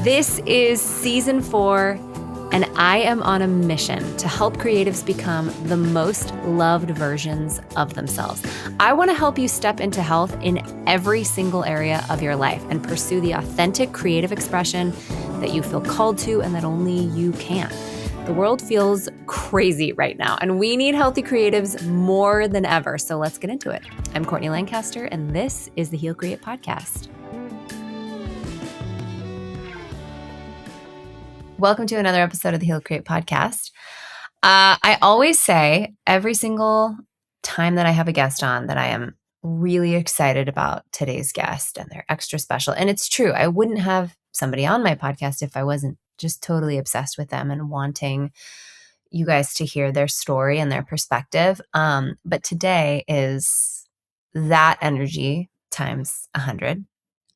This is season 4, and I am on a mission to help creatives become the most loved versions of themselves. I want to help you step into health in every single area of your life and pursue the authentic creative expression that you feel called to and that only you can. The world feels crazy right now, and we need healthy creatives more than ever. So let's get into it. I'm Courtney Lancaster, and this is the Heal Create podcast. Welcome to another episode of the Heal Create podcast. I always say every single time that I have a guest on that I am really excited about today's guest and they're extra special. And it's true. I wouldn't have somebody on my podcast if I wasn't just totally obsessed with them and wanting you guys to hear their story and their perspective. But today is that energy times 100.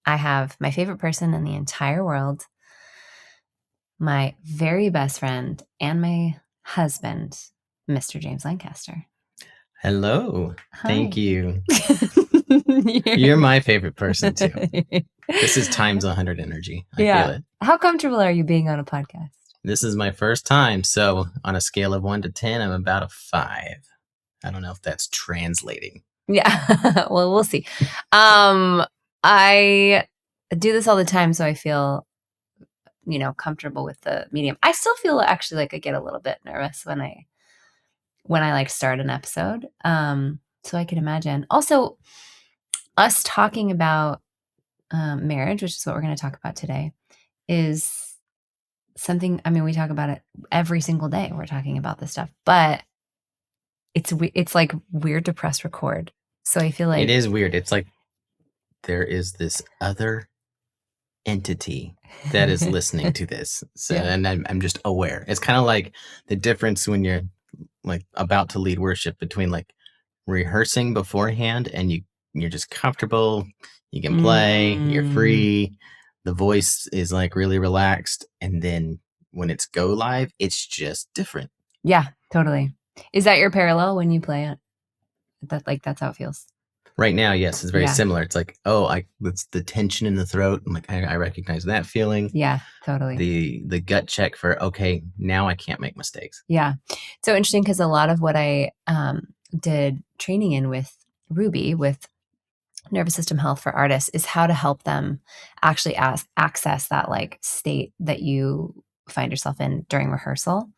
I have my favorite person in the entire world, my very best friend and my husband, Mr. James Lancaster. Hello. Hi. Thank you. You're my favorite person too. This is times 100 energy. I feel it. How comfortable are you being on a podcast? This is my first time. So on a scale of 1 to 10, I'm about a 5. I don't know if that's translating. Yeah. Well, we'll see. I do this all the time, so I feel comfortable with the medium. I still feel actually like I get a little bit nervous when I like start an episode. So I can imagine. Also, us talking about marriage, which is what we're going to talk about today, is something, we talk about it every single day. We're talking about this stuff, but it's like weird to press record. So I feel like it is weird. It's like there is this other entity that is listening to this. So, Yeah. And I'm just aware. It's kind of like the difference when you're like about to lead worship between like rehearsing beforehand and you're just comfortable. You can play, you're free. The voice is like really relaxed. And then when it's go live, it's just different. Yeah, totally. Is that your parallel when you play it? That's how it feels. Right now, yes, it's very similar. It's like, it's the tension in the throat. I'm like, I recognize that feeling. Yeah, totally. The gut check for, okay, now I can't make mistakes. Yeah. So interesting because a lot of what I did training in with Ruby, with nervous system health for artists, is how to help them actually access that like state that you find yourself in during rehearsal,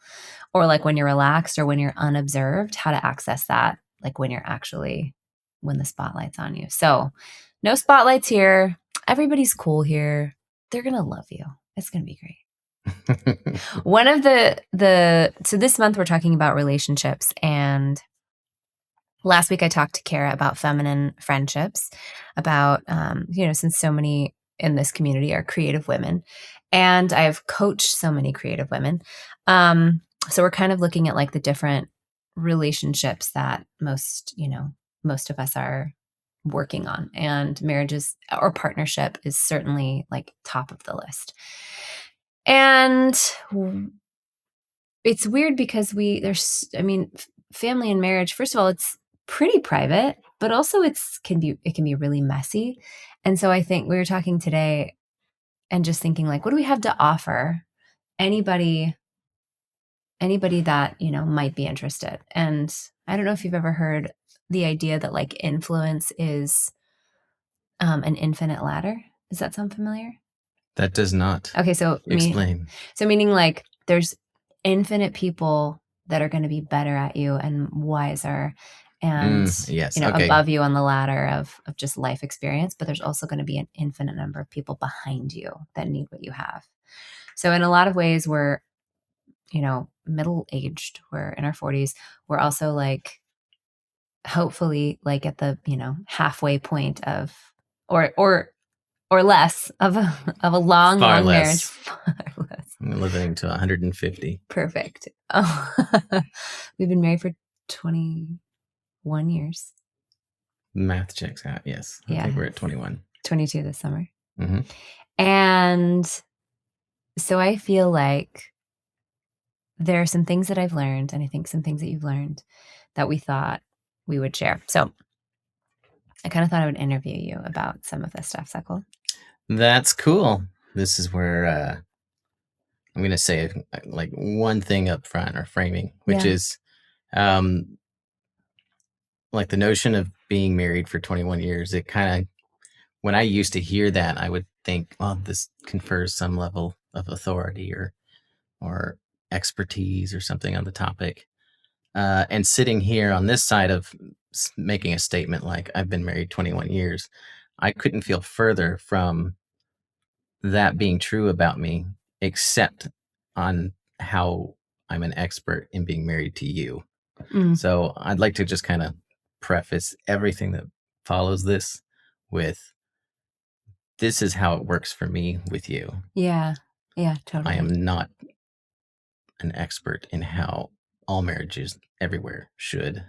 or like when you're relaxed or when you're unobserved, how to access that like when the spotlight's on you. So no spotlights here. Everybody's cool here. They're going to love you. It's going to be great. One of so this month we're talking about relationships, and last week I talked to Kara about feminine friendships, about, since so many in this community are creative women, and I've coached so many creative women. So we're kind of looking at like the different relationships that most of us are working on, and marriages or partnership is certainly like top of the list. And it's weird because family and marriage, first of all, it's pretty private, but also it can be really messy. And so I think we were talking today and just thinking like, what do we have to offer anybody that, might be interested? And I don't know if you've ever heard the idea that like influence is an infinite ladder. Does that sound familiar? That does not. Okay, so explain. Meaning like there's infinite people that are going to be better at you and wiser and above you on the ladder of just life experience, but there's also going to be an infinite number of people behind you that need what you have. So in a lot of ways we're middle-aged, we're in our 40s, we're also like hopefully like at the halfway point of or less of a long marriage. Far less. I'm living to 150. Perfect. Oh. We've been married for 21 years. Math checks out. Yes. I think we're at 21. 22 this summer. Mm-hmm. And so I feel like there are some things that I've learned, and I think some things that you've learned, that we thought we would share. So I kind of thought I would interview you about some of this stuff. Is that cool? That's cool. this is where I'm going to say like one thing up front or framing, which Yeah. is like the notion of being married for 21 years. It kind of, when I used to hear that, I would think, well, this confers some level of authority or expertise or something on the topic. And sitting here on this side of making a statement like I've been married 21 years, I couldn't feel further from that being true about me, except on how I'm an expert in being married to you. Mm. So I'd like to just kind of preface everything that follows this with this is how it works for me with you. Yeah. Yeah, I totally. am not an expert in how all marriages everywhere should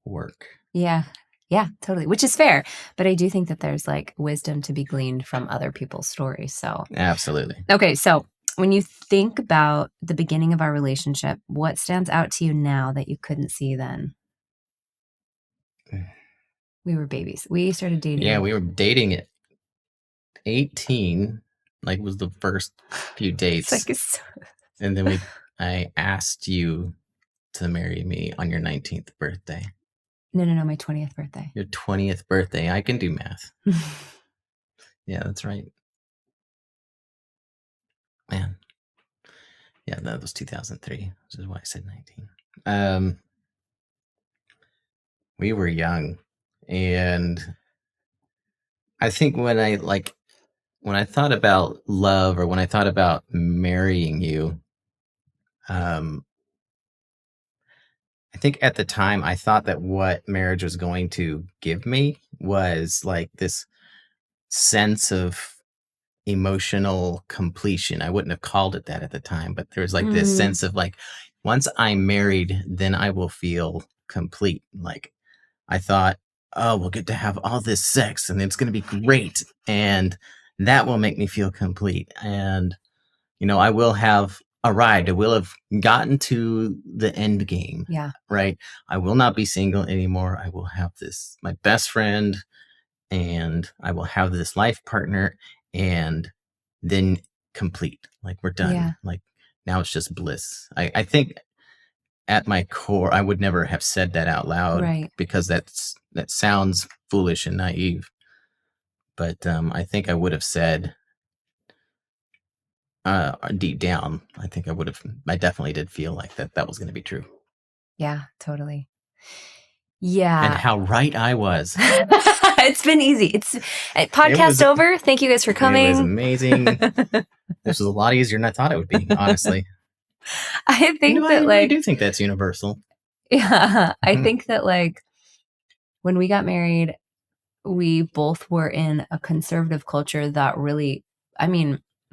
work. Yeah. Yeah, totally. Which is fair. But I do think that there's like wisdom to be gleaned from other people's stories. So, Absolutely. okay. So, when you think about the beginning of our relationship, what stands out to you now that you couldn't see then? We were babies. We started dating. Yeah, we were dating at 18, like was the first few It's dates. like, And then I asked you to marry me on your 19th birthday. no, my 20th birthday. Your 20th birthday. I can do math. Yeah, that's right. Man. Yeah, that was 2003, which is why I said 19. We were young, and I think when I thought about love or when I thought about marrying you, um, I think at the time I thought that what marriage was going to give me was like this sense of emotional completion. I wouldn't have called it that at the time, but there was like this sense of like, once I'm married, then I will feel complete. Like I thought, oh, we'll get to have all this sex and it's going to be great. And that will make me feel complete. And, I will have arrived. I will have gotten to the end game. Yeah. Right. I will not be single anymore. I will have my best friend, and I will have this life partner, and then complete. Like we're done. Yeah. Like now it's just bliss. I think at my core, I would never have said that out loud, Right. because that sounds foolish and naive. But I think I would have said deep down, I think I definitely did feel like that was going to be true. Yeah, totally. Yeah. And how right I was. It's been easy. It's podcast over. Thank you guys for coming. It was amazing. This was a lot easier than I thought it would be, honestly. I think that I do think that's universal. Yeah. I think that like when we got married, we both were in a conservative culture that really,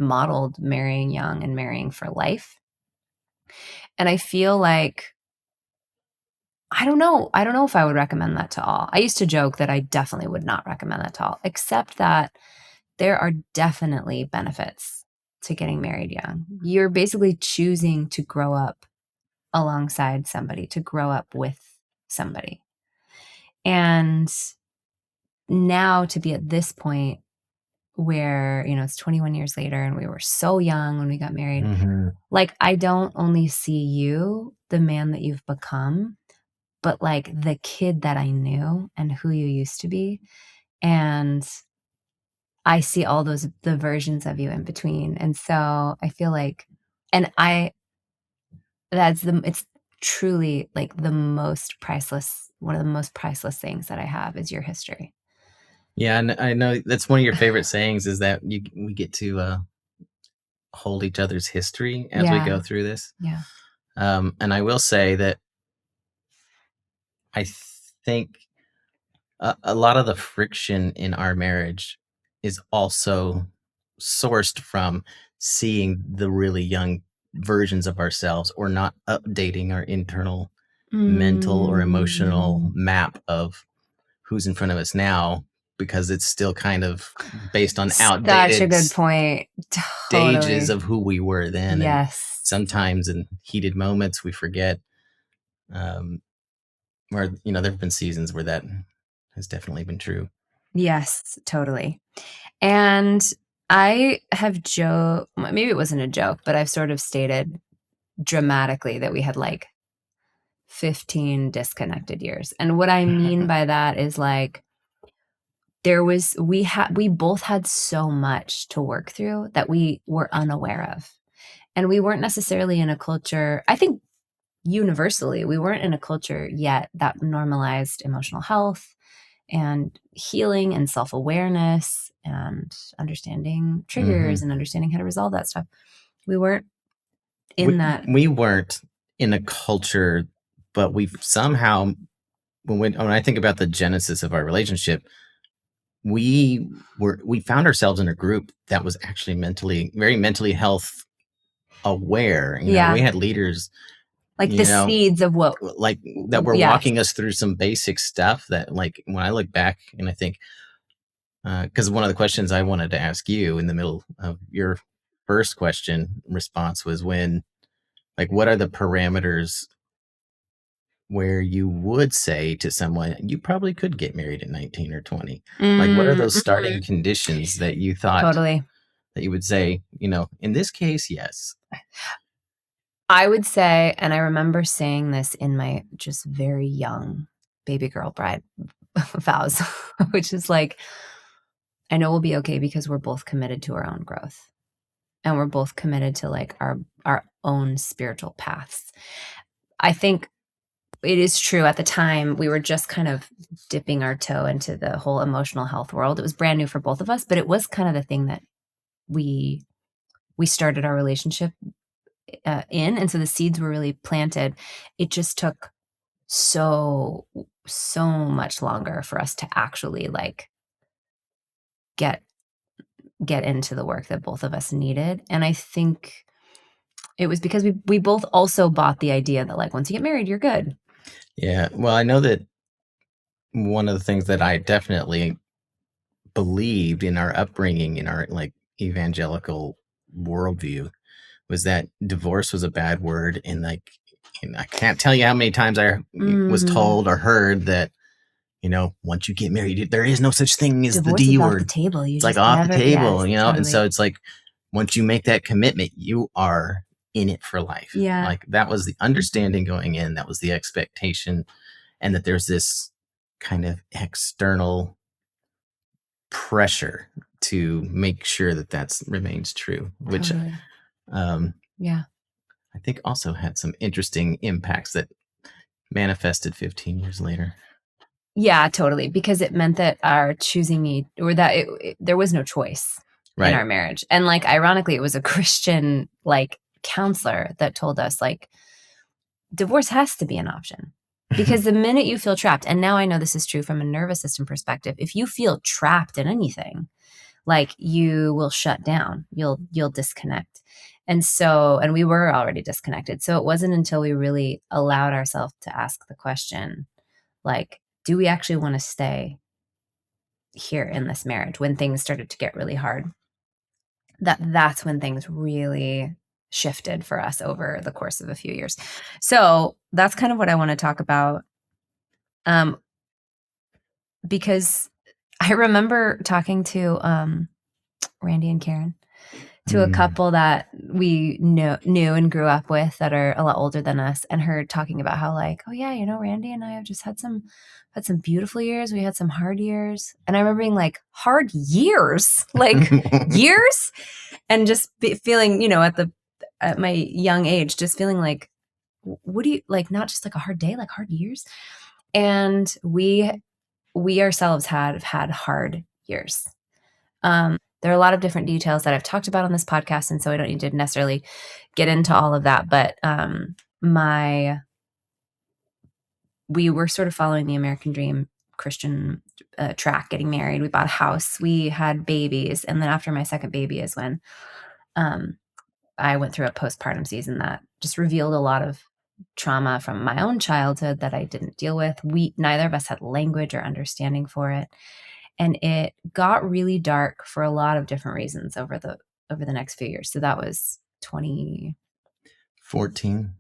modeled marrying young and marrying for life. And I feel like I don't know if I would recommend that to all. I used to joke that I definitely would not recommend that to all, except that there are definitely benefits to getting married young. You're basically choosing to grow up alongside somebody, to grow up with somebody. And now to be at this point where, it's 21 years later and we were so young when we got married, like I don't only see you, the man that you've become, but like the kid that I knew and who you used to be. And I see all the versions of you in between. And so I feel like, it's truly like one of the most priceless things that I have is your history. Yeah. And I know that's one of your favorite sayings is that we get to hold each other's history as we go through this. Yeah. And I will say that I think a lot of the friction in our marriage is also sourced from seeing the really young versions of ourselves, or not updating our internal mental or emotional map of who's in front of us now, because it's still kind of based on outdated Such a good point. stages of who we were then. Yes. And sometimes in heated moments we forget, where there have been seasons where that has definitely been true. Yes, totally. And I have joked, maybe it wasn't a joke, but I've sort of stated dramatically that we had like 15 disconnected years. And what I mean by that is like we both had so much to work through that we were unaware of. And we weren't necessarily in a culture, I think universally, we weren't in a culture yet that normalized emotional health and healing and self-awareness and understanding triggers and understanding how to resolve that stuff. We weren't in that. We weren't in a culture, but we've somehow, when I think about the genesis of our relationship, we found ourselves in a group that was actually very mentally health aware. We had leaders, like the seeds of what, like that were walking us through some basic stuff that, like, when I look back and I think, because one of the questions I wanted to ask you in the middle of your first question response was what are the parameters where you would say to someone, you probably could get married at 19 or 20? Like, what are those starting conditions that you thought that you would say, in this case, yes? I would say, and I remember saying this in my just very young baby girl bride vows, which is like, I know we'll be okay because we're both committed to our own growth. And we're both committed to like our own spiritual paths. I think it is true. At the time, we were just kind of dipping our toe into the whole emotional health world. It was brand new for both of us, but it was kind of the thing that we started our relationship in. And so the seeds were really planted. It just took so much longer for us to actually like get into the work that both of us needed. And I think it was because we both also bought the idea that like once you get married, you're good. Yeah. Well, I know that one of the things that I definitely believed in our upbringing, in our like evangelical worldview, was that divorce was a bad word. And like, I can't tell you how many times I was told or heard that, once you get married, there is no such thing as divorce the D is word. off the table. It's like off the table, and so it's like, once you make that commitment, you are in it for life. Yeah. Like, that was the understanding going in. That was the expectation. And that there's this kind of external pressure to make sure that remains true, which yeah, I think also had some interesting impacts that manifested 15 years later. Yeah, totally. Because it meant that our choosing me, or that there was no choice in our marriage. And like, ironically, it was a Christian like counselor that told us like, divorce has to be an option. Because the minute you feel trapped, and now I know this is true from a nervous system perspective, if you feel trapped in anything, like you will shut down, you'll disconnect. And we were already disconnected. So it wasn't until we really allowed ourselves to ask the question, like, do we actually want to stay here in this marriage, when things started to get really hard, that's when things really shifted for us over the course of a few years. So that's kind of what I want to talk about. Because I remember talking to Randy and Karen, to a couple that we knew and grew up with that are a lot older than us, and her talking about how like, oh yeah, Randy and I have just had some beautiful years. We had some hard years. And I remember being like, hard years? Like years? And just feeling, at my young age, just feeling like, what do you like, not just like a hard day, like hard years? And we ourselves have had hard years. There are a lot of different details that I've talked about on this podcast, and so I don't need to necessarily get into all of that. But we were sort of following the American dream Christian track, getting married. We bought a house. We had babies. And then after my second baby is when I went through a postpartum season that just revealed a lot of trauma from my own childhood that I didn't deal with. Neither of us had language or understanding for it. And it got really dark for a lot of different reasons over the next few years. So that was 2014.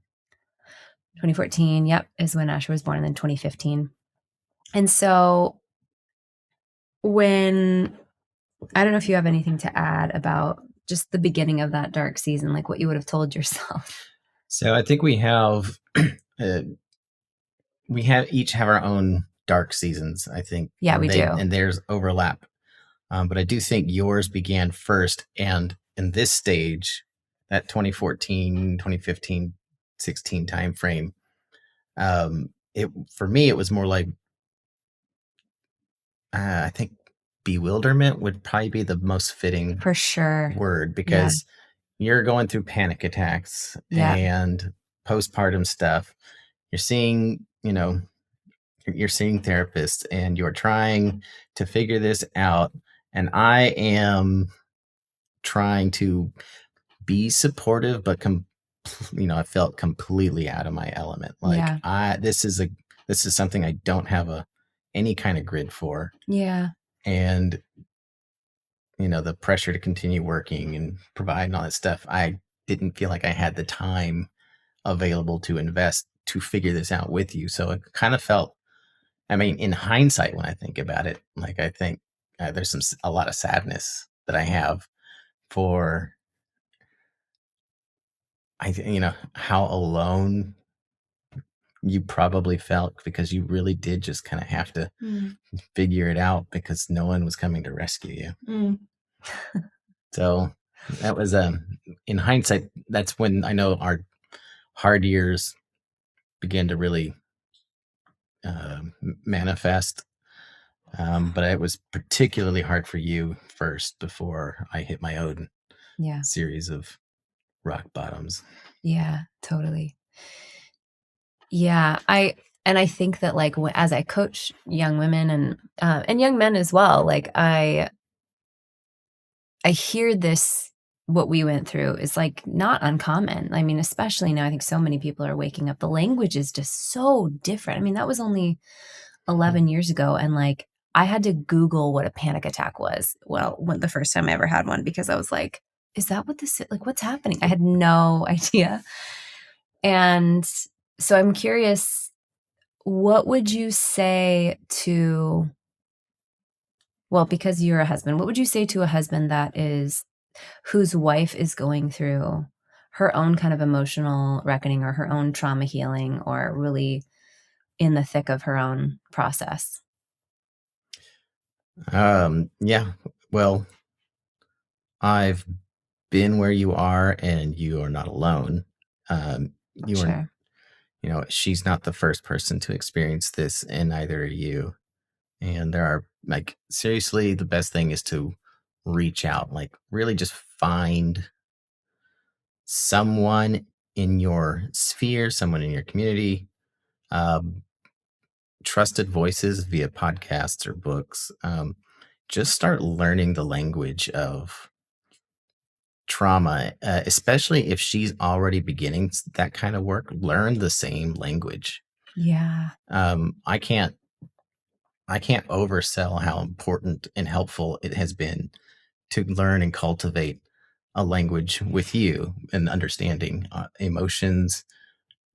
2014, yep, is when Asher was born, and then 2015. And so when I don't know if you have anything to add about just the beginning of that dark season, like what you would have told yourself. So I think we have uh, each have our own dark seasons, I think, Yeah, we do. and there's overlap. But I do think yours began first, and in this stage, that 2014, 2015, 16 time frame, it for me it was more like I think bewilderment would probably be the most fitting For sure. word, Yeah. because you're going through panic attacks Yeah. and postpartum stuff. You're seeing, you're seeing therapists and you're trying to figure this out. And I am trying to be supportive, but I felt completely out of my element. Like Yeah. this is something I don't have any kind of grid for. Yeah. And the pressure to continue working and provide and all that stuff, I didn't feel like I had the time available to invest to figure this out with you. So it kind of felt, I mean, in hindsight, when I think about it, like I think there's a lot of sadness that I have for, how alone you probably felt, because you really did just kind of have to figure it out because no one was coming to rescue you. So that was, in hindsight, that's when I know our hard years began to really manifest. But it was particularly hard for you first before I hit my own series of rock bottoms. Yeah, totally. Yeah, I think that like as I coach young women and young men as well, like I hear this, what we went through is like not uncommon. I mean, especially now, I think so many people are waking up. The language is just so different. I mean, that was only 11 years ago, and like I had to Google what a panic attack was. Well, when the first time I ever had one, because I was like, is that what this is? Like, what's happening? I had no idea. And so I'm curious, what would you say to, well, because you're a husband, what would you say to a husband whose wife is going through her own kind of emotional reckoning or her own trauma healing or really in the thick of her own process? Yeah. Well, I've been where you are, and you are not alone. You are, Sure. she's not the first person to experience this, and neither are you. And there are, like, seriously, the best thing is to reach out, like really just find someone in your sphere, someone in your community, um, trusted voices via podcasts or books. Just start learning the language of trauma, especially if she's already beginning that kind of work. Learn the same language. Yeah. I can't oversell how important and helpful it has been to learn and cultivate a language with you and understanding emotions,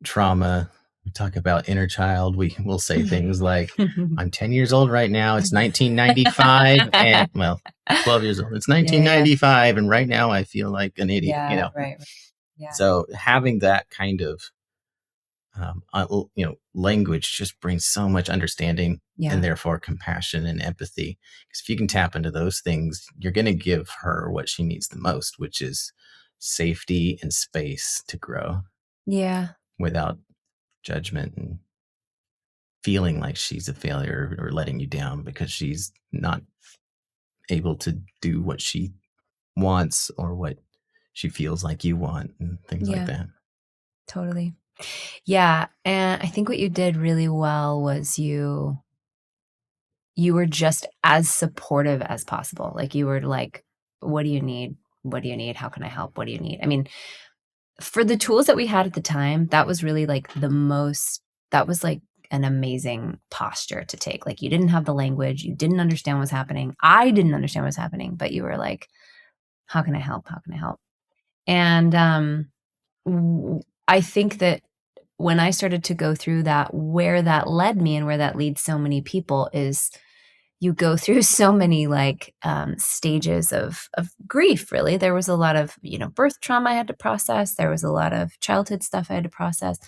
trauma. We talk about inner child. We will say things like, I'm 10 years old right now. It's 1995. And, well, 12 years old. It's 1995. And right now I feel like an idiot, Right. Yeah. So having that kind of, language just brings so much understanding and therefore compassion and empathy. Because if you can tap into those things, you're going to give her what she needs the most, which is safety and space to grow. Yeah. Without judgment and feeling like she's a failure or letting you down because she's not able to do what she wants or what she feels like you want and things like that. Totally. Yeah, and I think what you did really well was you were just as supportive as possible. Like you were like, what do you need? What do you need? How can I help? What do you need? I mean, for the tools that we had at the time, that was really like that was like an amazing posture to take. Like you didn't have the language, you didn't understand what was happening. I didn't understand what was happening, but you were like, how can I help? How can I help? And I think that when I started to go through that, where that led me and where that leads so many people is you go through so many like stages of grief. Really, there was a lot of birth trauma I had to process. There was a lot of childhood stuff I had to process.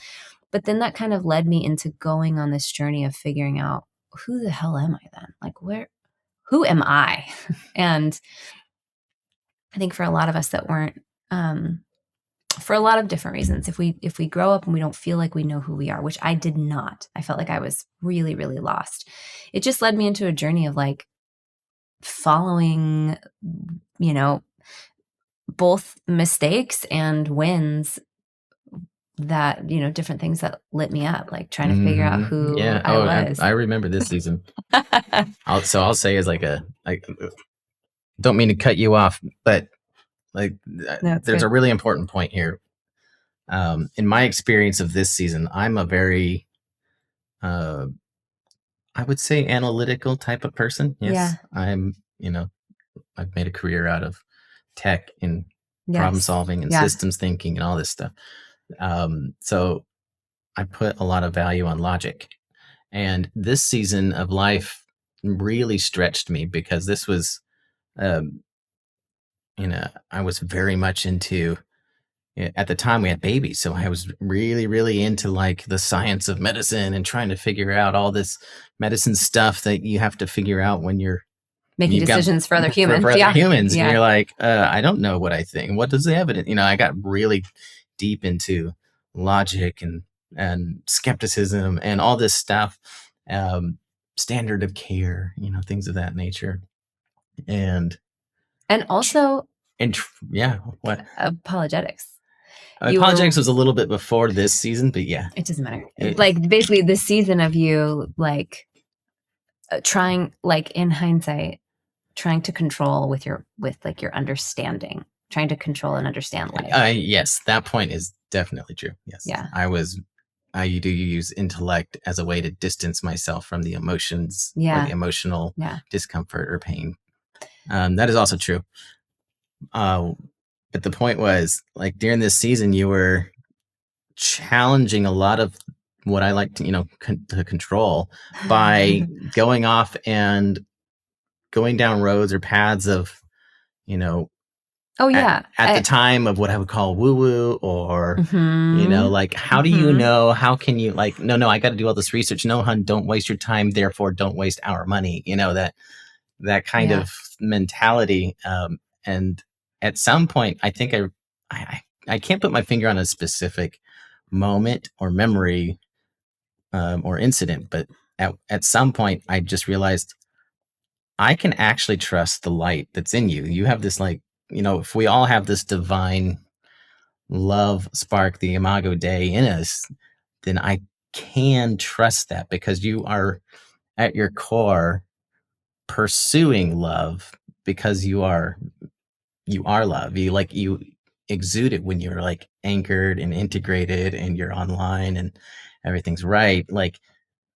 But then that kind of led me into going on this journey of figuring out, who the hell am I then? Like, who am I? And I think for a lot of us that weren't, for a lot of different reasons, if we grow up and we don't feel like we know who we are, which I did not, I felt like I was really, really lost. It just led me into a journey of like following, both mistakes and wins, that different things that lit me up, like trying to figure out who Yeah. I Oh, was. I remember this season. I'll say as like I don't mean to cut you off, but like No, there's good. a really important point here. In my experience of this season, I'm a very, I would say, analytical type of person. Yes, Yeah. I'm. I've made a career out of tech and problem Yes. solving and Yeah. systems thinking and all this stuff. So I put a lot of value on logic. And this season of life really stretched me because this was, um, I was very much into, at the time we had babies. So I was really, really into like the science of medicine and trying to figure out all this medicine stuff that you have to figure out when Making you've got decisions for other humans. for other Yeah. humans. And Yeah. you're like, I don't know what I think. What does the evidence? I got really deep into logic and skepticism and all this stuff, standard of care, things of that nature. And also yeah, what apologetics. apologetics was a little bit before this season, but yeah, it doesn't matter. Like basically the season of you like trying, like in hindsight, trying to control with your understanding, trying to control and understand life. Yes, that point is definitely true. Yes. Yeah. I do use intellect as a way to distance myself from the emotions or the emotional discomfort or pain. That is also true. But the point was, like, during this season, you were challenging a lot of what I like to, to control by going off and going down roads or paths of, oh yeah, at the time of what I would call woo woo, or like, how do you know? How can you, like, no, I got to do all this research. No, hun, don't waste your time. Therefore, don't waste our money. That kind of mentality. And at some point, I think I can't put my finger on a specific moment or memory, or incident, but at some point, I just realized I can actually trust the light that's in you. You have this, like, if we all have this divine love spark, the Imago Dei in us, then I can trust that, because you are at your core pursuing love, because you are love. You exude it when you're like anchored and integrated and you're online and everything's right. Like,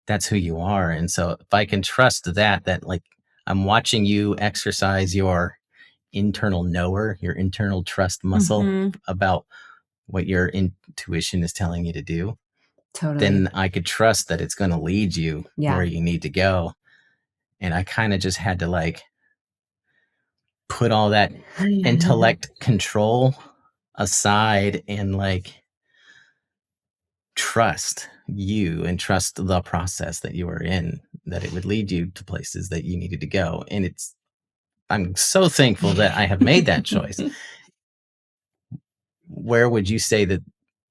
that's who you are. And so if I can trust that like, I'm watching you exercise your internal knower, your internal trust muscle about what your intuition is telling you to do, then I could trust that it's going to lead you where you need to go. And I kind of just had to like put all that intellect control aside and like trust you and trust the process that you were in, that it would lead you to places that you needed to go. And I'm so thankful that I have made that choice. Where would you say that,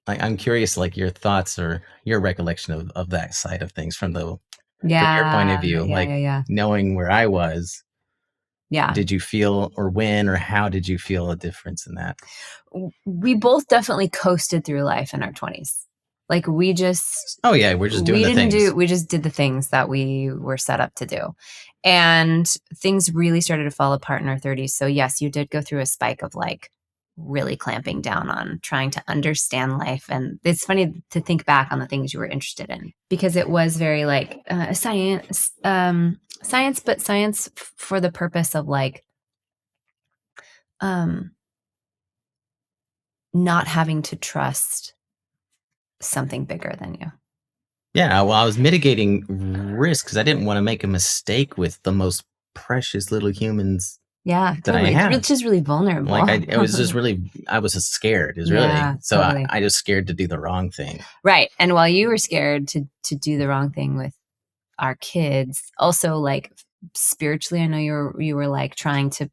like, I'm curious, like, your thoughts or your recollection of that side of things from your point of view, knowing where I was. Yeah. Did you feel, or when, or how did you feel a difference in that? We both definitely coasted through life in our 20s. Like, we just, we're just doing the things. We just did the things that we were set up to do. And things really started to fall apart in our 30s. So yes, you did go through a spike of like really clamping down on trying to understand life. And it's funny to think back on the things you were interested in, because it was very like science, but science for the purpose of like not having to trust something bigger than you. Yeah, well, I was mitigating risk because I didn't want to make a mistake with the most precious little humans Yeah, that I totally. have. It's just really vulnerable. Like I was just really, I was just scared. Is really Yeah, so. totally. I just scared to do the wrong thing. Right. And while you were scared to do the wrong thing with our kids, also like spiritually, I know you were like trying to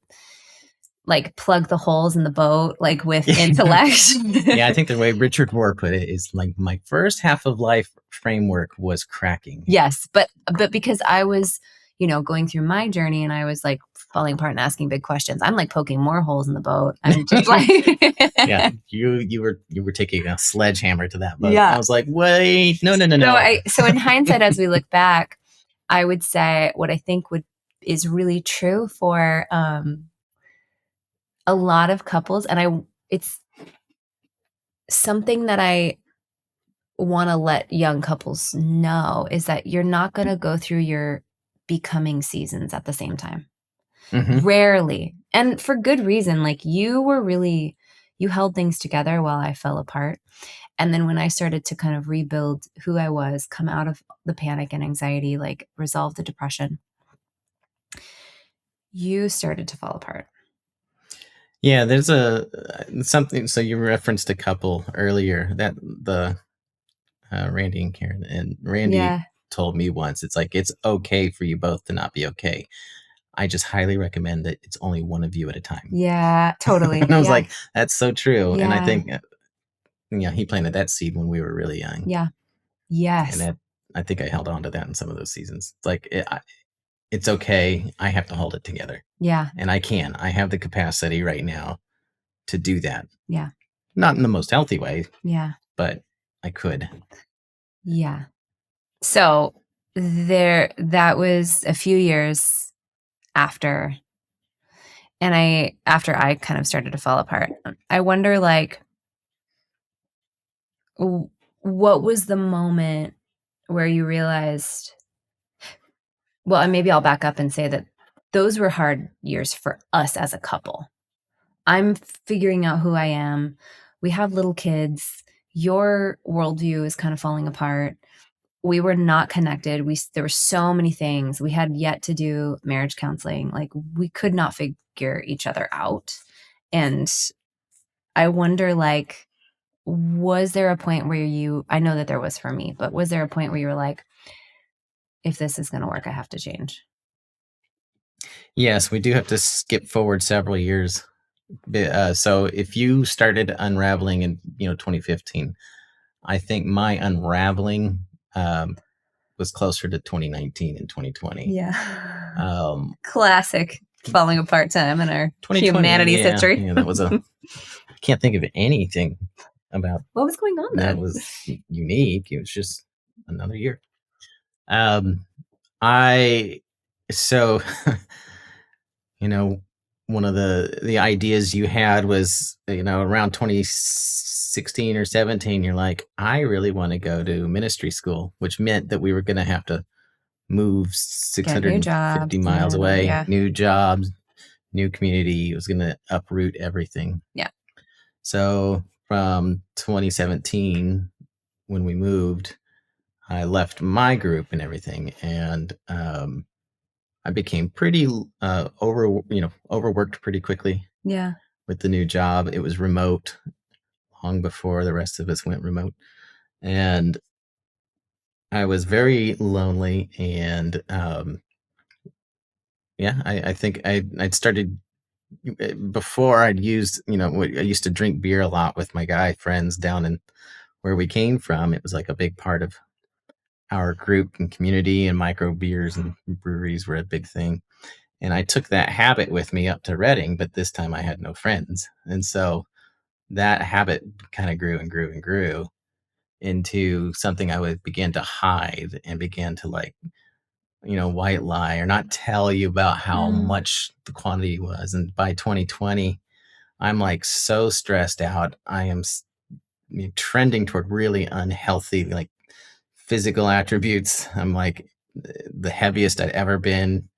like plug the holes in the boat, like with intellect. Yeah, I think the way Richard Rohr put it is like my first half of life framework was cracking. Yes, but because I was, going through my journey and I was like falling apart and asking big questions, I'm like poking more holes in the boat. I'm just like, Yeah, you were taking a sledgehammer to that boat. Yeah. I was like, wait, no. So in hindsight, as we look back, I would say what I think is really true for a lot of couples, and it's something that I want to let young couples know is that you're not going to go through your becoming seasons at the same time. Mhm. Rarely. And for good reason. Like you held things together while I fell apart. And then when I started to kind of rebuild who I was, come out of the panic and anxiety, like resolve the depression, you started to fall apart. Yeah, there's a something. So you referenced a couple earlier that the Randy and Karen, and Randy Yeah. told me once, it's like it's okay for you both to not be okay. I just highly recommend that it's only one of you at a time. Yeah, totally. And I was Yeah. like, that's so true. And I Yeah. think he planted that seed when we were really young. Yeah. And Yes. that I think I held on to that in some of those seasons. It's like it's okay. I have to hold it together. Yeah. And I can. I have the capacity right now to do that. Yeah. Not in the most healthy way, Yeah. but I could. Yeah. So that was a few years after, and after I kind of started to fall apart. I wonder, like, what was the moment where you realized, well, and maybe I'll back up and say that those were hard years for us as a couple. I'm figuring out who I am. We have little kids. Your worldview is kind of falling apart. We were not connected. There were so many things. We had yet to do marriage counseling. Like we could not figure each other out. And I wonder, like, was there a point where I know that there was for me, but was there a point where you were like, if this is going to work, I have to change? Yes, we do have to skip forward several years. So if you started unraveling in 2015, I think my unraveling was closer to 2019 and 2020. Yeah. Classic falling apart time in our 2020, humanity's yeah, history. Yeah, that was I can't think of anything about What was going on that then? was unique. It was just another year. I so one of the ideas you had was around 2016 or 17, you're like, I really want to go to ministry school, which meant that we were going to have to move Get new 650 jobs. miles away, Yeah. new jobs, new community. It was going to uproot everything. Yeah. So from 2017, when we moved, I left my group and everything, and I became pretty overworked pretty quickly. Yeah. With the new job. It was remote long before the rest of us went remote, and I was very lonely. And I think I'd started before. I'd used I used to drink beer a lot with my guy friends down in where we came from. It was like a big part of our group and community, and micro beers and breweries were a big thing. And I took that habit with me up to Reading, but this time I had no friends. And so that habit kind of grew and grew and grew into something I would begin to hide and began to white lie or not tell you about how much the quantity was. And by 2020, I'm like so stressed out. I am trending toward really unhealthy, like physical attributes. I'm like the heaviest I'd ever been.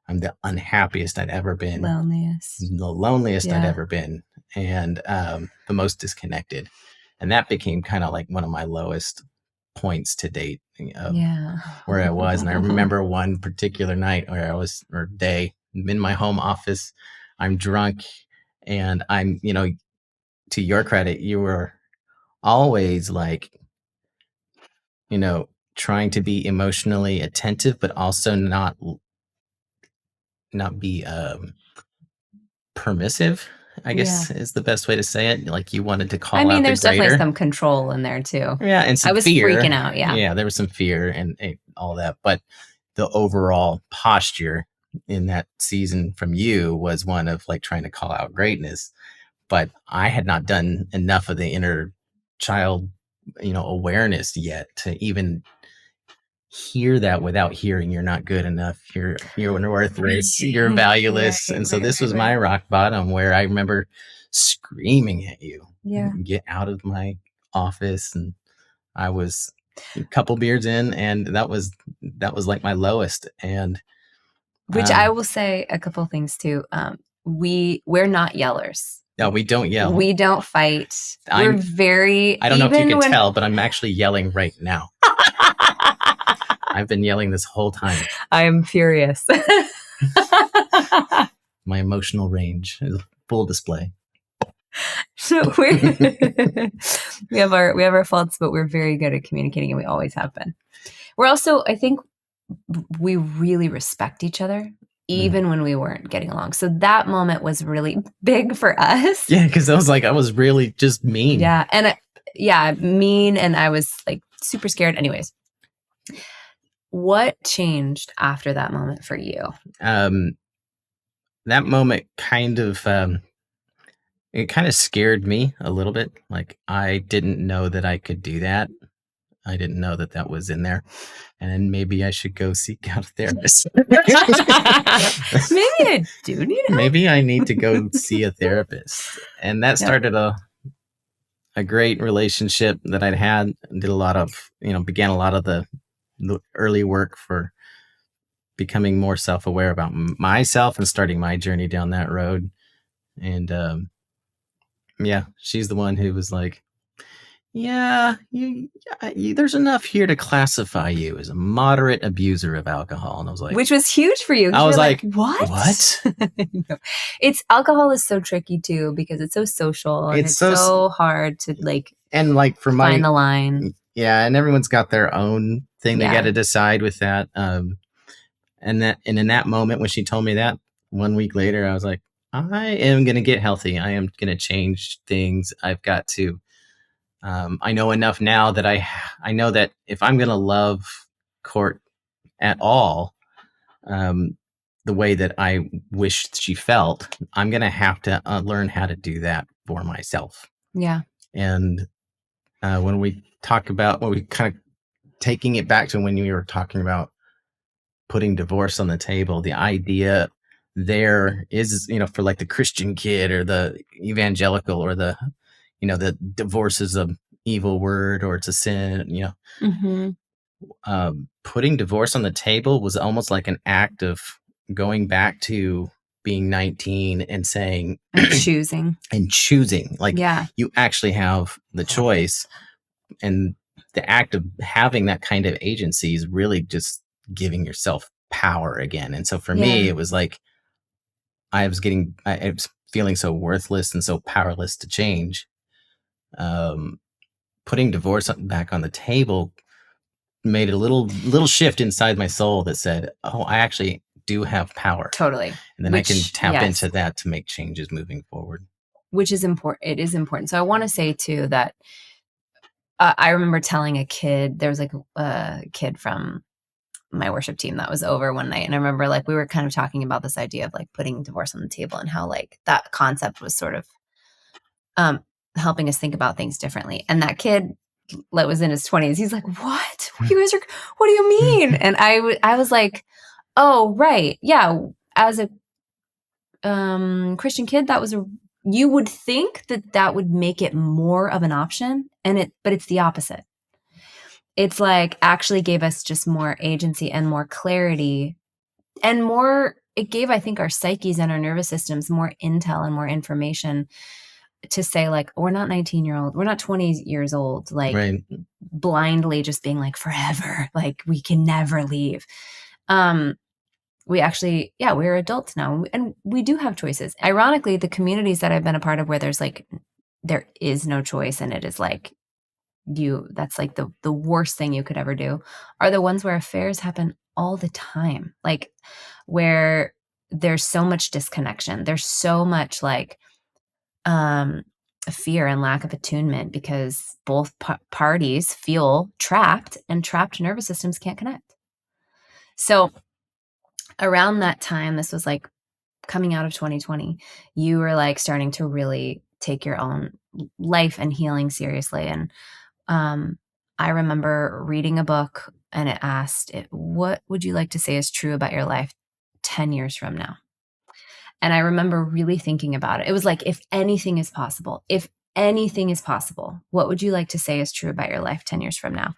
I'm the unhappiest I'd ever been. The loneliest I'd ever been. And the most disconnected. And that became kind of like one of my lowest points to date of where I was. And I remember one particular night or day, I'm in my home office, I'm drunk, and I'm, to your credit, you were always like, trying to be emotionally attentive, but also not be permissive, I guess is the best way to say it. Like you wanted to call out the there's definitely greater. some control in there too. Yeah, and some I was fear. freaking out. Yeah. Yeah, there was some fear and all that. But the overall posture in that season from you was one of like trying to call out greatness. But I had not done enough of the inner child, awareness yet to even hear that without hearing you're not good enough, you're worthless, you're valueless. And so this was my rock bottom, where I remember screaming at you, get out of my office. And I was a couple beers in, and that was like my lowest. And which I will say a couple things too. We're not yellers. No, we don't yell. We don't fight. We're very. I don't know if you can tell, but I'm actually yelling right now. I've been yelling this whole time. I'm furious. My emotional range is full display. So we have our faults, but we're very good at communicating, and we always have been. We're also, I think, we really respect each other, even when we weren't getting along. So that moment was really big for us. Yeah, because I was really just mean. Yeah, and mean, and I was like super scared. Anyways, what changed after that moment for you? That moment kind of it kind of scared me a little bit. Like I didn't know that I could do that. I didn't know that that was in there. And maybe I should go seek out a therapist. Maybe I do need help. Maybe I need to go see a therapist. And that started a great relationship that I'd had. Did a lot of, began a lot of the early work for becoming more self-aware about myself and starting my journey down that road. And she's the one who was like, there's enough here to classify you as a moderate abuser of alcohol. And I was like, which was huge for you. I was like, what? Alcohol is so tricky too, because it's so social and it's so hard to find the line. Yeah. And everyone's got their own thing they got to decide with that. And in that moment, when she told me that 1 week later, I was like, I am going to get healthy. I am going to change things. I've got to, I know enough now that I know that if I'm going to love Court at all, the way that I wish she felt, I'm going to have to learn how to do that for myself. Yeah. And when we kind of taking it back to when you were talking about putting divorce on the table, the idea there is, for like the Christian kid or the evangelical or the divorce is a evil word or it's a sin, putting divorce on the table was almost like an act of going back to being 19 and saying and choosing like you actually have the choice, and the act of having that kind of agency is really just giving yourself power again. And so for me, it was like I was feeling so worthless and so powerless to change. Putting divorce back on the table made a little shift inside my soul that said, oh, I actually do have power. Totally. And then I can tap into that to make changes moving forward. Which is important. It is important. So I want to say too that I remember telling a kid, there was like a kid from my worship team that was over one night. And I remember like we were kind of talking about this idea of like putting divorce on the table and how like that concept was sort of helping us think about things differently. And that kid that was in his 20s, he's like, what? What do you mean? And I was like, oh, right. Yeah. As a Christian kid, you would think that would make it more of an option, but it's the opposite. It's like actually gave us just more agency and more clarity and it gave, I think, our psyches and our nervous systems more intel and more information to say like, we're not 19-year-old, we're not 20 years old. Like blindly just being like forever, like we can never leave. We actually, we're adults now and we do have choices. Ironically, the communities that I've been a part of where there is no choice and it is like that's like the worst thing you could ever do are the ones where affairs happen all the time. Like where there's so much disconnection. There's so much like fear and lack of attunement because both parties feel trapped and trapped nervous systems can't connect. So around that time, this was like coming out of 2020, you were like starting to really take your own life and healing seriously. And I remember reading a book and it asked, what would you like to say is true about your life 10 years from now? And I remember really thinking about it. It was like, if anything is possible, what would you like to say is true about your life 10 years from now?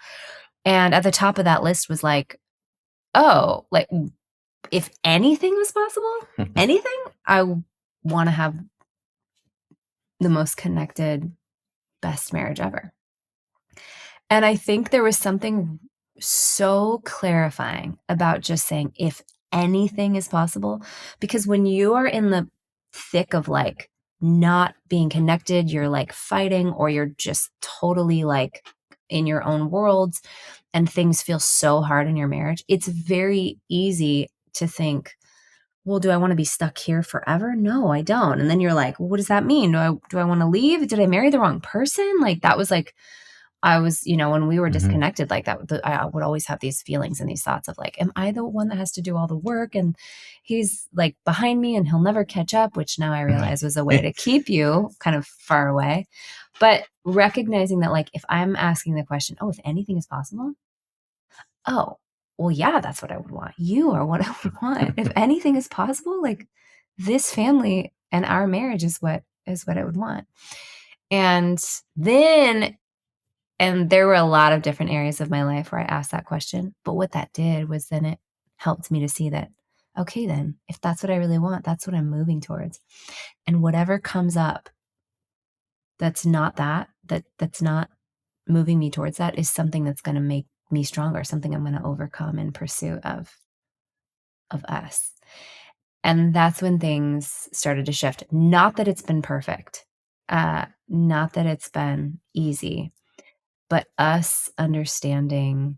And at the top of that list was like, oh, like if anything was possible, anything, I want to have the most connected, best marriage ever. And I think there was something so clarifying about just saying, if anything is possible, because when you are in the thick of like not being connected, you're like fighting, or you're just totally like in your own worlds and things feel so hard in your marriage, it's very easy to think, well, do I want to be stuck here forever? No, I don't. And then you're like, well, what does that mean? Do I want to leave? Did I marry the wrong person? Like that was like, I was, when we were disconnected like that, I would always have these feelings and these thoughts of like, am I the one that has to do all the work? And he's like behind me and he'll never catch up, which now I realize was a way to keep you kind of far away. But recognizing that like, if I'm asking the question, oh, if anything is possible, oh, well, yeah, that's what I would want. You are what I would want. If anything is possible, like this family and our marriage is what I would want. And there were a lot of different areas of my life where I asked that question. But what that did was then it helped me to see that, okay, then if that's what I really want, that's what I'm moving towards. And whatever comes up that's not that's not moving me towards that is something that's going to make me stronger, something I'm going to overcome in pursuit of us. And that's when things started to shift. Not that it's been perfect, not that it's been easy, but us understanding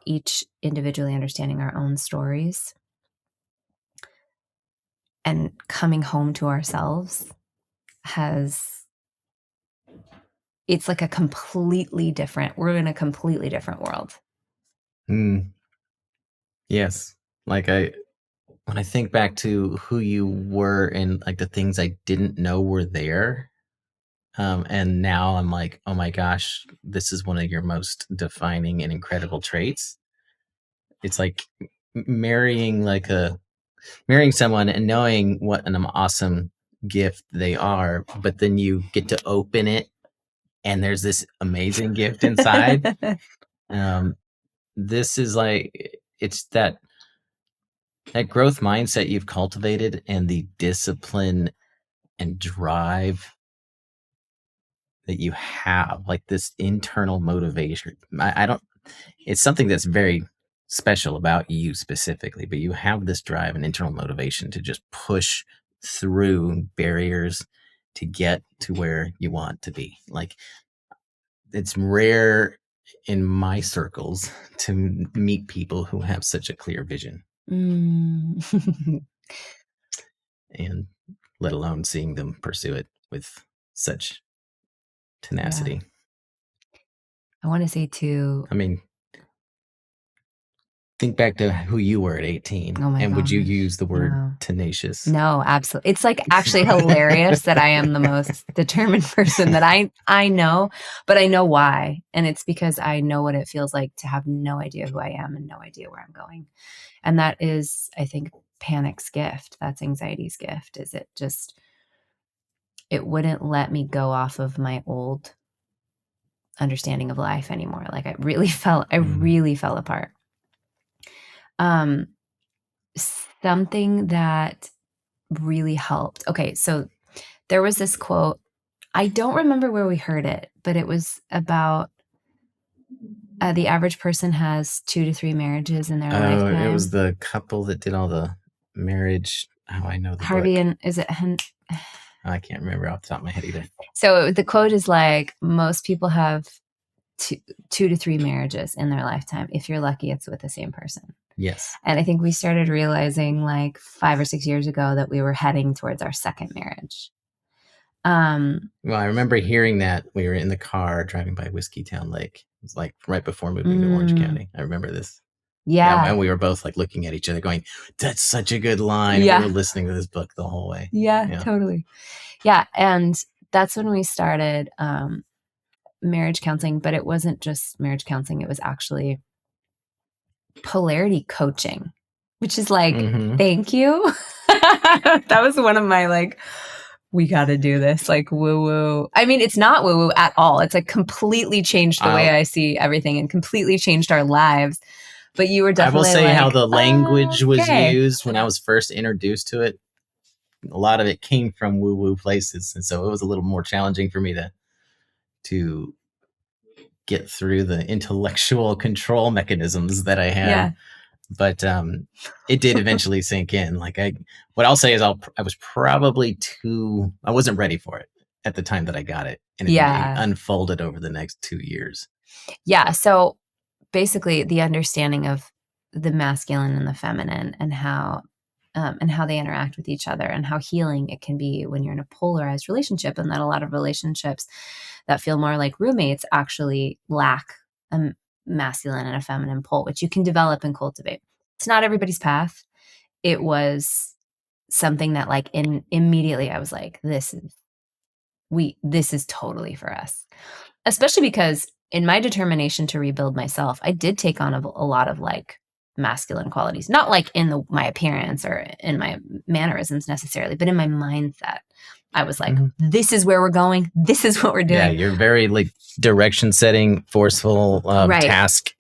each individually understanding our own stories and coming home to ourselves it's like we're in a completely different world. Yes. Like when I think back to who you were and like the things I didn't know were there, and now I'm like, oh my gosh, this is one of your most defining and incredible traits. It's like marrying someone and knowing what an awesome gift they are, but then you get to open it and there's this amazing gift inside. This is like, it's that growth mindset you've cultivated and the discipline and drive that you have, like this internal motivation. It's something that's very special about you specifically, but you have this drive and internal motivation to just push through barriers to get to where you want to be. Like, it's rare in my circles to meet people who have such a clear vision. And let alone seeing them pursue it with such tenacity. Yeah. I want to say too, I mean, think back to who you were at 18. Oh my and would you gosh, use the word no. tenacious? No, absolutely. It's like actually hilarious that I am the most determined person that I know, but I know why. And it's because I know what it feels like to have no idea who I am and no idea where I'm going. And that is, I think, panic's gift. That's anxiety's gift. Is it wouldn't let me go off of my old understanding of life anymore. Like I really fell apart. Something that really helped. Okay, so there was this quote. I don't remember where we heard it, but it was about The average person has 2 to 3 marriages in their Oh, it was lifetime. the couple that did all the marriage. Oh, I know the Harvey book. and is it I can't remember off the top of my head either. So the quote is like, most people have two to three marriages in their lifetime. If you're lucky, it's with the same person. Yes. And I think we started realizing like 5 or 6 years ago that we were heading towards our second marriage. Well, I remember hearing that we were in the car driving by Whiskeytown Lake. It was like right before moving to Orange County. I remember this. Yeah, Yeah. and we were both like looking at each other going, that's such a good line. Yeah. We were listening to this book the whole way. Yeah, totally. Yeah. And that's when we started marriage counseling, but it wasn't just marriage counseling. It was actually polarity coaching, which is like, thank you. That was one of my like, we got to do this, like woo woo. I mean, it's not woo woo at all. It's like completely changed the way I see everything and completely changed our lives. But you were definitely I will say like, how the language was used when I was first introduced to it. A lot of it came from woo woo places. And so it was a little more challenging for me to get through the intellectual control mechanisms that I had. Yeah. But it did eventually sink in. Like what I'll say is I was probably I wasn't ready for it at the time that I got it. And it unfolded over the next 2 years. Yeah. So basically the understanding of the masculine and the feminine and how they interact with each other and how healing it can be when you're in a polarized relationship, and that a lot of relationships that feel more like roommates actually lack a masculine and a feminine pole, which you can develop and cultivate. It's not everybody's path. It was something that like immediately I was like, this is totally for us, especially because in my determination to rebuild myself, I did take on a lot of like masculine qualities, not like in my appearance or in my mannerisms necessarily, but in my mindset. I was like, this is where we're going. This is what we're doing. Yeah, you're very like direction setting, forceful, task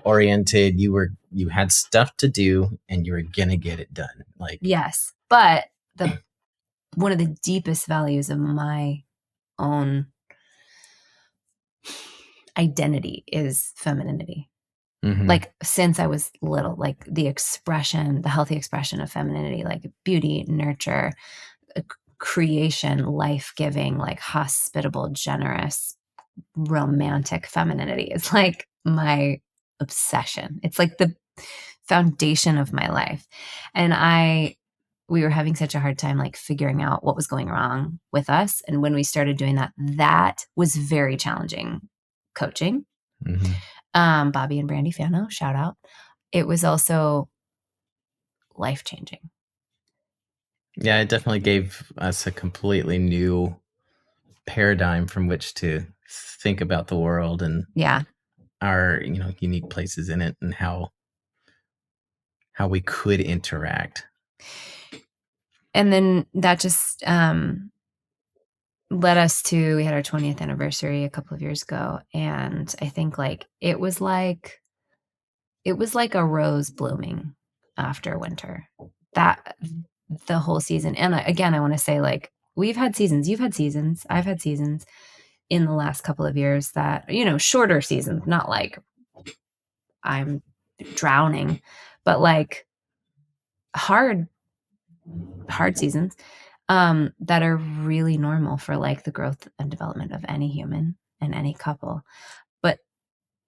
oriented. You had stuff to do and you were gonna get it done. Like, yes, but one of the deepest values of my own identity is femininity. Like since I was little, like the healthy expression of femininity, like beauty, nurture, creation, life-giving, like hospitable, generous, romantic femininity is like my obsession. It's like the foundation of my life. And we were having such a hard time like figuring out what was going wrong with us. And when we started doing that was very challenging coaching. Bobby and Brandy Fano, shout out. It was also life-changing. Yeah, it definitely gave us a completely new paradigm from which to think about the world and our unique places in it and how we could interact. And then that just led us to, we had our 20th anniversary a couple of years ago, and I think like it was like a rose blooming after winter, that the whole season. And again, I want to say like we've had seasons, you've had seasons, I've had seasons in the last couple of years that, shorter seasons, not like I'm drowning, but like hard seasons that are really normal for like the growth and development of any human and any couple. But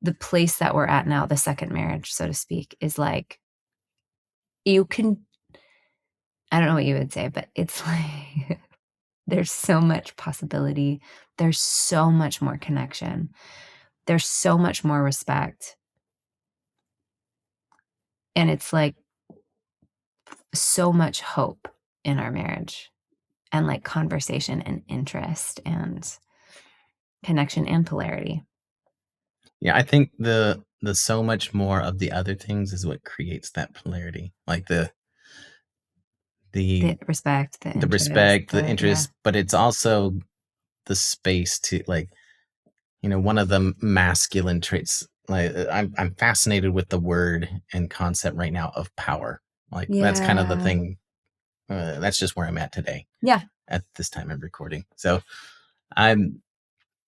the place that we're at now, the second marriage, so to speak, is like, I don't know what you would say, but it's like there's so much possibility. There's so much more connection. There's so much more respect. And it's like so much hope in our marriage, and like conversation and interest and connection and polarity. Yeah, I think the so much more of the other things is what creates that polarity. Like the respect, the interest, but it's also the space to like, one of the masculine traits. Like I'm fascinated with the word and concept right now of power. Like that's kind of the thing. That's just where I'm at today. Yeah. At this time of recording. So I'm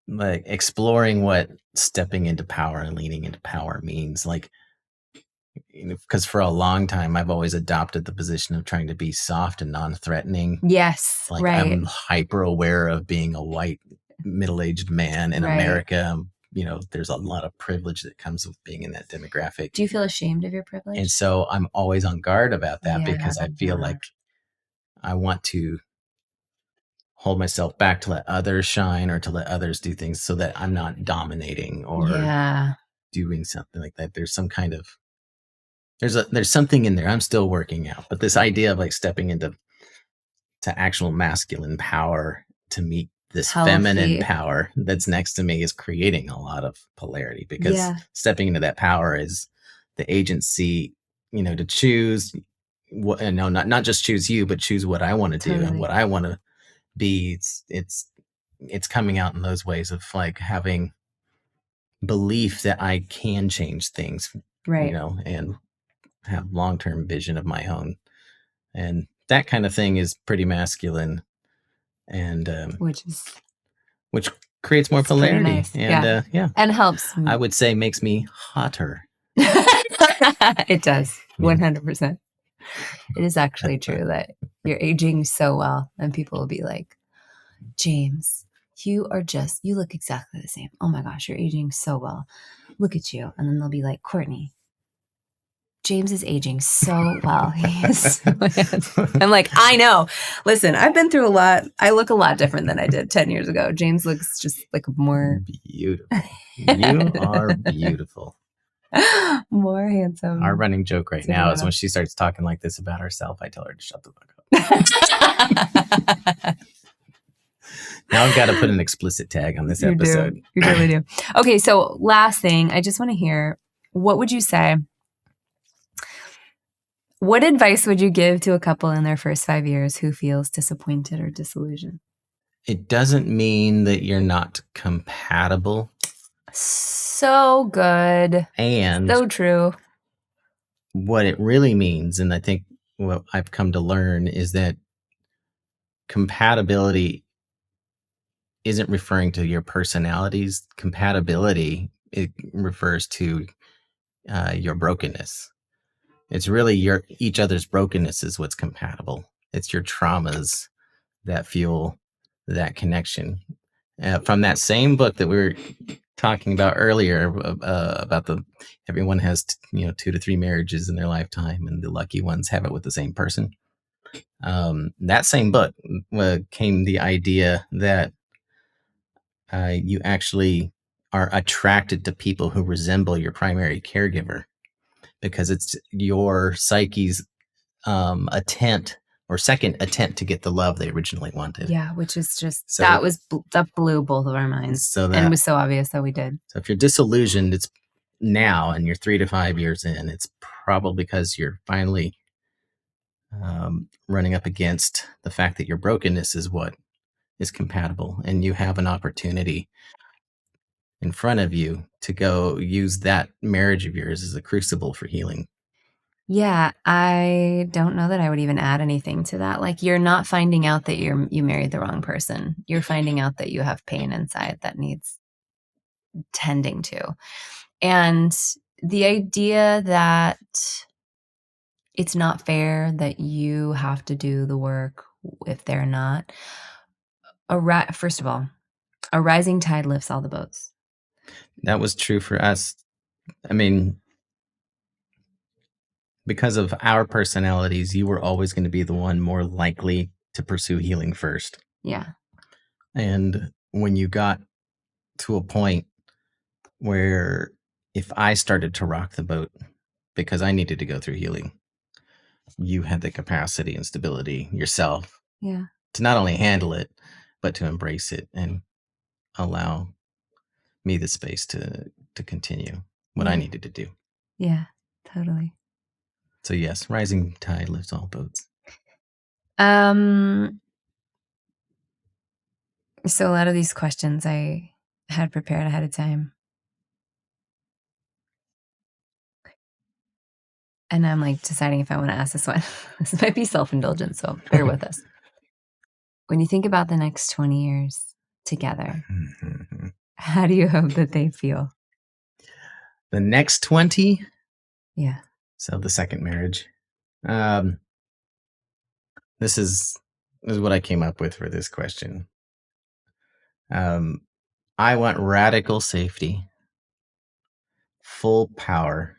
like exploring what stepping into power and leaning into power means. Like, because for a long time I've always adopted the position of trying to be soft and non-threatening. Yes, Like, right. I'm hyper aware of being a white middle-aged man in Right. America. There's a lot of privilege that comes with being in that demographic. Do you feel ashamed of your privilege? And so I'm always on guard about that, because I feel like I want to hold myself back to let others shine, or to let others do things, so that I'm not dominating or doing something like that. There's some kind of, there's something in there I'm still working out. But this idea of like stepping into actual masculine power to meet this feminine power that's next to me is creating a lot of polarity, because stepping into that power is the agency, to choose what, and no, not just choose you, but choose what I want to do and what I want to be. It's coming out in those ways of like having belief that I can change things, and have long-term vision of my own. And that kind of thing is pretty masculine, and which creates more polarity. Nice. And and helps. I would say makes me hotter. It does. 100%. It is actually true that you're aging so well, and people will be like, James, you look exactly the same. Oh my gosh, you're aging so well. Look at you. And then they'll be like, Courtney, James is aging so well. He is so I'm like, I know. Listen, I've been through a lot. I look a lot different than I did 10 years ago. James looks just like more beautiful. You are beautiful. More handsome. Our running joke right now is when she starts talking like this about herself, I tell her to shut the fuck up. Now I've got to put an explicit tag on this episode. You really do. Okay, so last thing, I just want to hear, what would you say? What advice would you give to a couple in their first 5 years who feels disappointed or disillusioned? It doesn't mean that you're not compatible. So good. And so true. What it really means, and I think what I've come to learn, is that compatibility isn't referring to your personalities. Compatibility, it refers to your brokenness. It's really each other's brokenness is what's compatible. It's your traumas that fuel that connection. From that same book that we were talking about earlier, about everyone has 2 to 3 marriages in their lifetime, and the lucky ones have it with the same person. That same book came the idea that you actually are attracted to people who resemble your primary caregiver, because it's your psyche's attempt or second attempt to get the love they originally wanted. Yeah, which is just, that blew both of our minds. And it was so obvious that we did. So if you're disillusioned, it's now, and you're 3 to 5 years in, it's probably because you're finally running up against the fact that your brokenness is what is compatible, and you have an opportunity in front of you to go use that marriage of yours as a crucible for healing. Yeah, I don't know that I would even add anything to that. Like, you're not finding out that you married the wrong person. You're finding out that you have pain inside that needs tending to. And the idea that it's not fair that you have to do the work if they're not. First of all, a rising tide lifts all the boats. That was true for us. I mean, because of our personalities, you were always going to be the one more likely to pursue healing first. Yeah. And when you got to a point where, if I started to rock the boat because I needed to go through healing, you had the capacity and stability yourself, yeah, to not only handle it, but to embrace it and allow me the space to continue what I needed to do. Yeah, totally. So yes, rising tide lifts all boats. So a lot of these questions I had prepared ahead of time. And I'm like deciding if I want to ask this one. This might be self-indulgent, so bear with us. When you think about the next 20 years, together, how do you hope that they feel? The next 20? Yeah. So the second marriage. This is what I came up with for this question. I want radical safety, full power,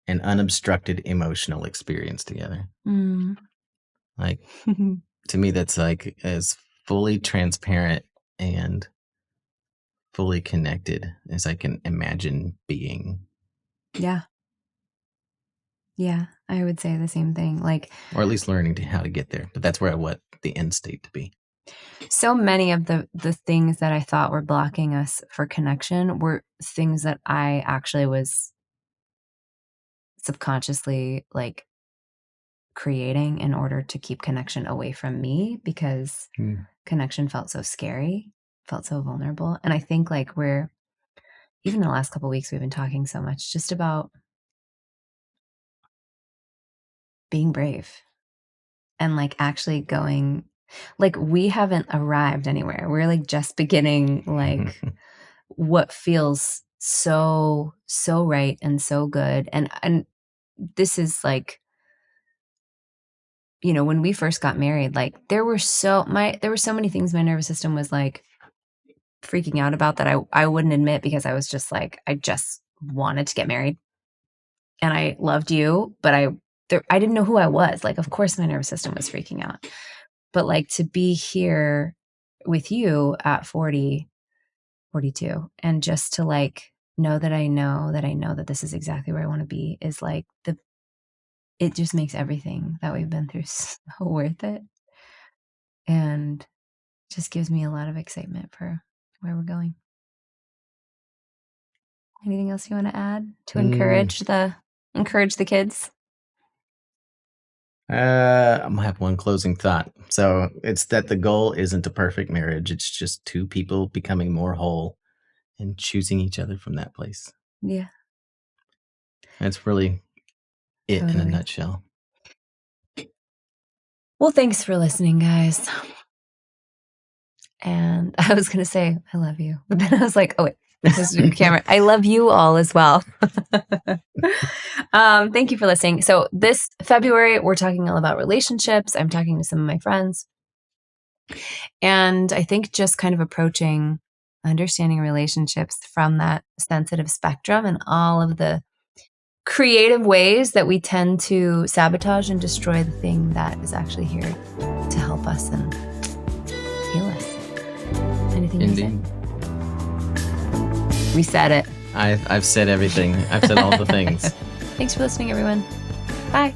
and unobstructed emotional experience together. Like, to me, that's like as fully transparent and fully connected as I can imagine being. Yeah. Yeah, I would say the same thing. Like, or at least learning how to get there. But that's where I want the end state to be. So many of the things that I thought were blocking us for connection were things that I actually was subconsciously like creating in order to keep connection away from me, because connection felt so scary, felt so vulnerable. And I think like we're, even in the last couple of weeks, we've been talking so much just about being brave and like actually going, like we haven't arrived anywhere. We're like just beginning like what feels so right and so good. And this is like, you know, when we first got married, like there were so many things my nervous system was like freaking out about that I wouldn't admit, because I was just like, I just wanted to get married and I loved you, but I didn't know who I was. Like, of course my nervous system was freaking out. But like to be here with you at 40, 42, and just to like know that I know that this is exactly where I want to be is like it just makes everything that we've been through so worth it. And just gives me a lot of excitement for where we're going. Anything else you want to add to encourage the kids? I'm gonna have one closing thought. So it's that the goal isn't a perfect marriage. It's just two people becoming more whole and choosing each other from that place. Yeah. That's really it in a nutshell. Well, thanks for listening, guys. And I was going to say, I love you. But then I was like, oh, wait, this is your camera. I love you all as well. Thank you for listening. So this February, we're talking all about relationships. I'm talking to some of my friends. And I think just kind of approaching understanding relationships from that sensitive spectrum and all of the creative ways that we tend to sabotage and destroy the thing that is actually here to help us and heal us. Anything you say? We said it. I've said everything. I've said all the things. Thanks for listening, everyone. Bye.